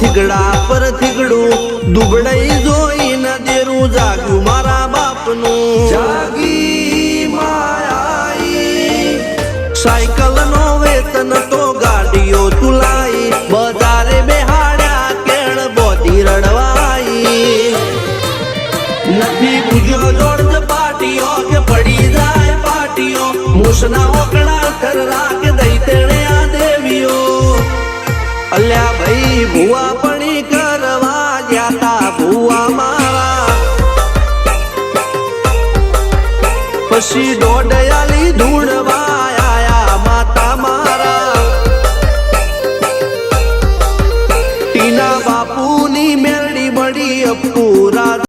થીગડા પર થીગડું દુબળાઈ જોઈને દેરું જાગ્યું મારા બાપનું જાગી માયાઈ સાયકલ નો વેતન તો ગાડીઓ તુલાઈ બજારે બેહાડ્યા કેણ બોધી રડવાઈ નથી પૂજ્યો જોડ પાટીઓ કે પડી જાય પાટીઓ મૂસના ઓકડા કર રાખ દઈ તેણે આ દેવીઓ અલ્યા ભાઈ ભુવા પણી કરવા જાતા ભુવા મારા પછી